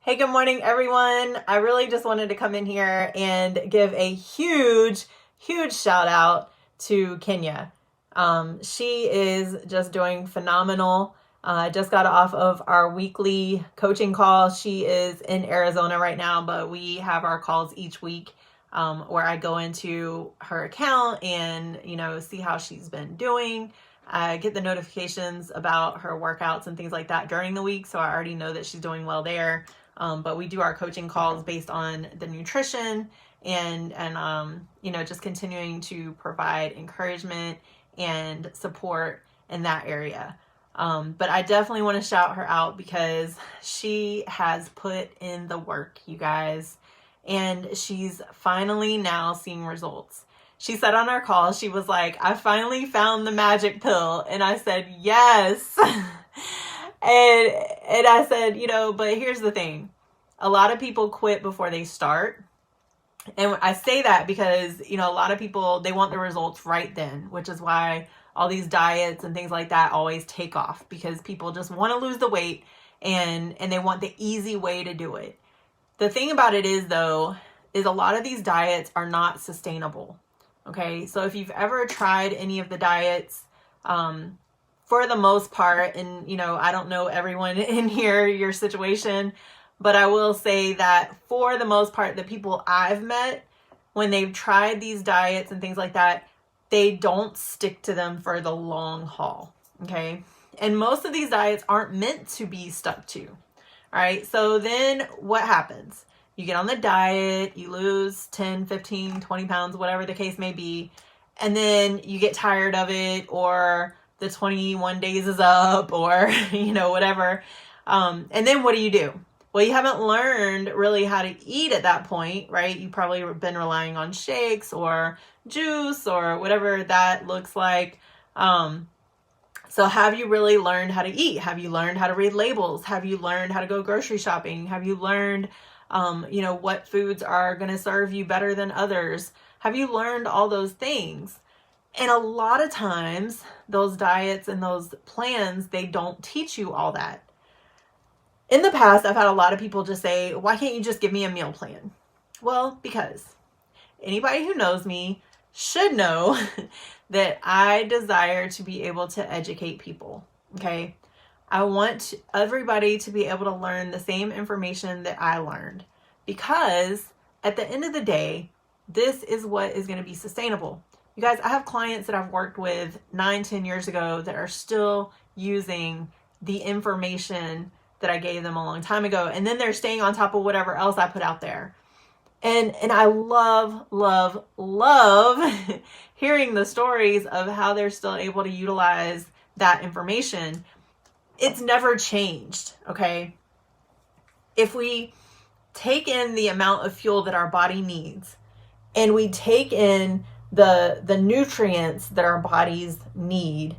Hey, good morning, everyone. I really just wanted to come in here and give a huge shout out to Kenya. She is just doing phenomenal. Just got off of our weekly coaching call. She is in Arizona right now, but we have our calls each week where I go into her account and, see how she's been doing. I get the notifications about her workouts and things like that during the week, so I already know that she's doing well there. But we do our coaching calls based on the nutrition and just continuing to provide encouragement and support in that area. But I definitely want to shout her out because she has put in the work, you guys, and she's finally now seeing results. She said on our call, she was like, I finally found the magic pill. And I said, yes. And I said, but here's the thing. A lot of people quit before they start. And I say that because, a lot of people, they want the results right then, which is why all these diets and things like that always take off, because people just want to lose the weight and they want the easy way to do it. The thing about it is, though, is a lot of these diets are not sustainable. Okay, so if you've ever tried any of the diets, for the most part, and I don't know everyone in here, your situation, but I will say that for the most part, the people I've met, when they've tried these diets and things like that, they don't stick to them for the long haul. Okay, and most of these diets aren't meant to be stuck to. All right, so then what happens? You get on the diet, you lose 10, 15, 20 pounds, whatever the case may be. And then you get tired of it, or the 21 days is up, or, whatever. And then what do? Well, you haven't learned really how to eat at that point, right? You probably have been relying on shakes or juice or whatever that looks like. So have you really learned how to eat? Have you learned how to read labels? Have you learned how to go grocery shopping? Have you learned what foods are going to serve you better than others? Have you learned all those things? And a lot of times those diets and those plans, they don't teach you all that. In the past, I've had a lot of people just say, why can't you just give me a meal plan? Well, because anybody who knows me should know that I desire to be able to educate people. Okay. I want everybody to be able to learn the same information that I learned, because at the end of the day, this is what is going to be sustainable. You guys, I have clients that I've worked with 9-10 years ago that are still using the information that I gave them a long time ago. And then they're staying on top of whatever else I put out there. And I love hearing the stories of how they're still able to utilize that information. It's never changed, okay? If we take in the amount of fuel that our body needs, and we take in the nutrients that our bodies need,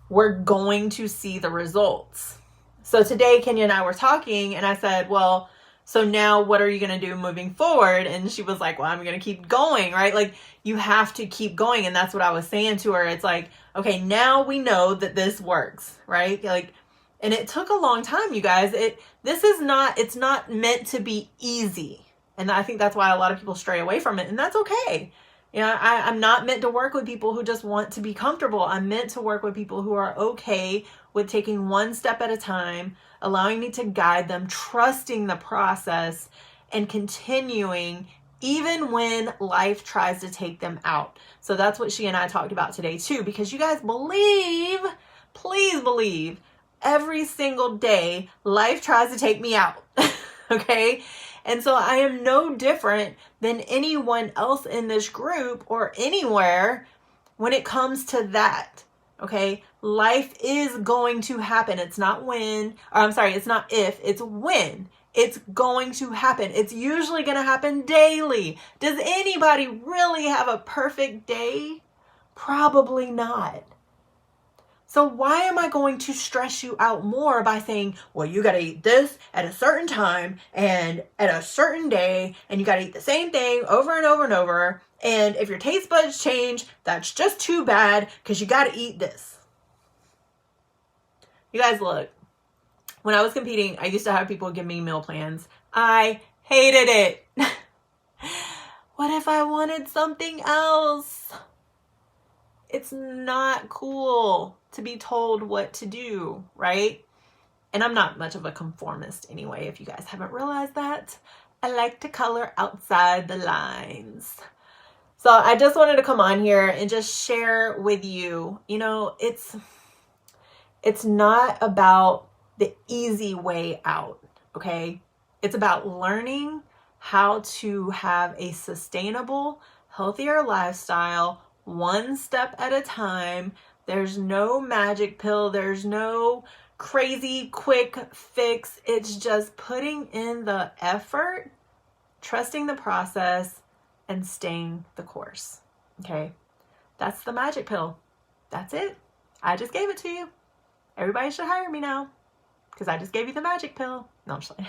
we're going to see the results. So today, Kenya and I were talking, and I said, well, so now what are you going to do moving forward? And she was like, well, I'm going to keep going, right? Like, you have to keep going. And that's what I was saying to her. It's like, okay, now we know that this works, right? Like, and it took a long time, you guys. It's not meant to be easy. And I think that's why a lot of people stray away from it. And that's okay. I'm not meant to work with people who just want to be comfortable. I'm meant to work with people who are okay with taking one step at a time, allowing me to guide them, trusting the process, and continuing even when life tries to take them out. So that's what she and I talked about today too, because you guys please believe, every single day life tries to take me out. Okay? And so I am no different than anyone else in this group or anywhere when it comes to that. Okay? Life is going to happen. It's not it's not if, it's when. It's going to happen. It's usually going to happen daily. Does anybody really have a perfect day? Probably not. So why am I going to stress you out more by saying, well, you got to eat this at a certain time and at a certain day, and you got to eat the same thing over and over and over. And if your taste buds change, that's just too bad because you got to eat this. You guys, look, When I was competing, I used to have people give me meal plans. I hated it. What if I wanted something else? It's not cool to be told what to do, right? And I'm not much of a conformist anyway, if you guys haven't realized that. I like to color outside the lines. So I just wanted to come on here and just share with you, it's not about the easy way out, okay? It's about learning how to have a sustainable, healthier lifestyle, one step at a time. There's no magic pill. There's no crazy quick fix. It's just putting in the effort, trusting the process, and staying the course. Okay? That's the magic pill. That's it. I just gave it to you. Everybody should hire me now because I just gave you the magic pill. No, I'm just kidding.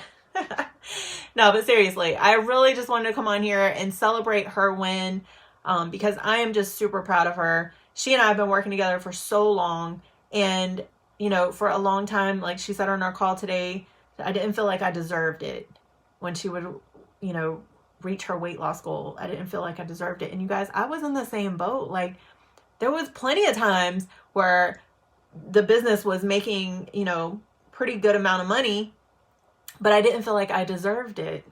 No, but seriously, I really just wanted to come on here and celebrate her win because I am just super proud of her. She and I have been working together for so long, and for a long time, like she said on our call today, I didn't feel like I deserved it when she would, reach her weight loss goal. I didn't feel like I deserved it. And you guys, I was in the same boat. Like there was plenty of times where the business was making, pretty good amount of money, but I didn't feel like I deserved it.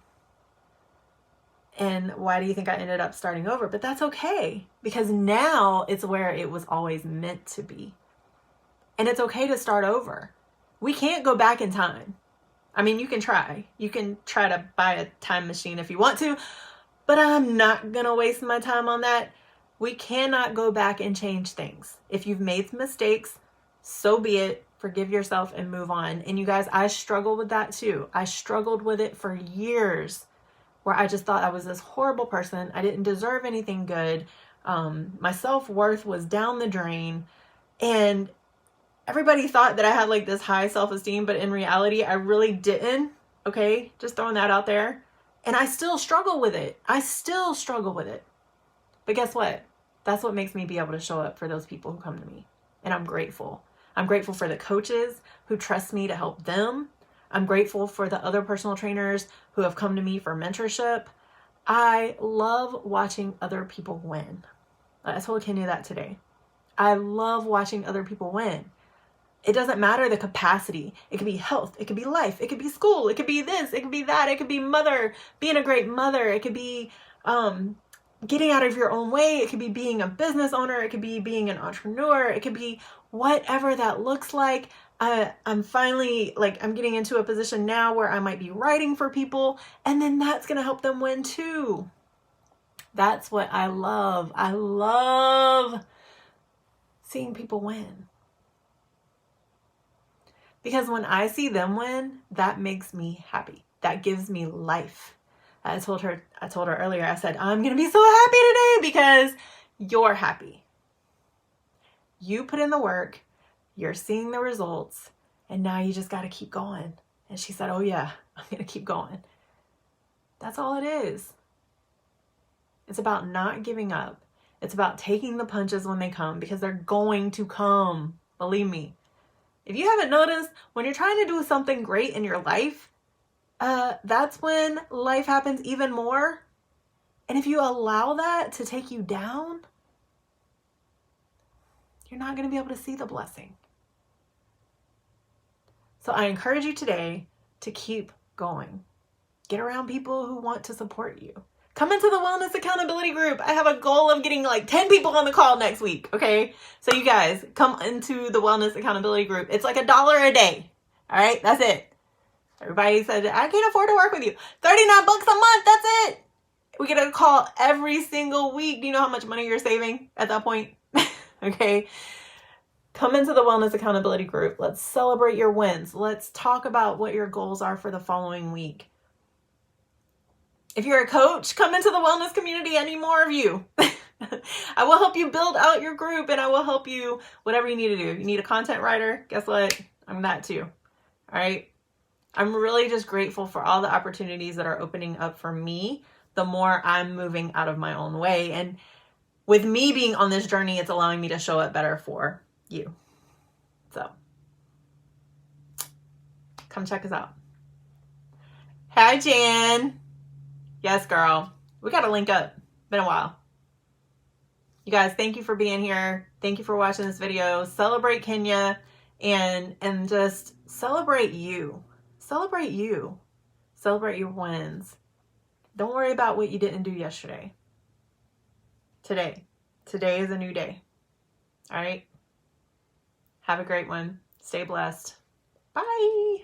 And why do you think I ended up starting over? But that's okay, because now it's where it was always meant to be. And it's okay to start over. We can't go back in time. I mean, you can try. You can try to buy a time machine if you want to, but I'm not going to waste my time on that. We cannot go back and change things. If you've made mistakes, so be it. Forgive yourself and move on. And you guys, I struggle with that too. I struggled with it for years, where I just thought I was this horrible person. I didn't deserve anything good. My self-worth was down the drain. And everybody thought that I had like this high self-esteem, but in reality, I really didn't. Okay, just throwing that out there. And I still struggle with it. But guess what? That's what makes me be able to show up for those people who come to me. And I'm grateful. I'm grateful for the coaches who trust me to help them. I'm grateful for the other personal trainers who have come to me for mentorship. I love watching other people win. I told Kenya that today. I love watching other people win. It doesn't matter the capacity. It could be health. It could be life. It could be school. It could be this. It could be that. It could be being a great mother. It could be getting out of your own way. It could be being a business owner. It could be being an entrepreneur. It could be whatever that looks like. I'm finally I'm getting into a position now where I might be writing for people, and then that's going to help them win too. That's what I love. I love seeing people win. Because when I see them win, that makes me happy. That gives me life. I told her earlier, I said, I'm going to be so happy today because you're happy. You put in the work, you're seeing the results, and now you just got to keep going. And she said, oh yeah, I'm going to keep going. That's all it is. It's about not giving up. It's about taking the punches when they come, because they're going to come. Believe me. If you haven't noticed, when you're trying to do something great in your life, that's when life happens even more. And if you allow that to take you down, you're not going to be able to see the blessing. So I encourage you today to keep going. Get around people who want to support you. Come into the Wellness Accountability Group. I have a goal of getting 10 people on the call next week, okay? So you guys, come into the Wellness Accountability Group. It's like $1 a day, all right? That's it. Everybody said, I can't afford to work with you. $39 a month, that's it. We get a call every single week. Do you know how much money you're saving at that point? Okay? Come into the Wellness Accountability Group. Let's celebrate your wins. Let's talk about what your goals are for the following week. If you're a coach, come into the wellness community. I need more of you. I will help you build out your group, and I will help you whatever you need to do. If you need a content writer, guess what? I'm that too. All right. I'm really just grateful for all the opportunities that are opening up for me, the more I'm moving out of my own way. And with me being on this journey, it's allowing me to show up better for you. So Come check us out. Hi, Jan. Yes, girl. We got to link up. Been a while. You guys, thank you for being here. Thank you for watching this video. Celebrate Kenya and just celebrate you. Celebrate you. Celebrate your wins. Don't worry about what you didn't do yesterday. Today. Today is a new day. All right? Have a great one. Stay blessed. Bye.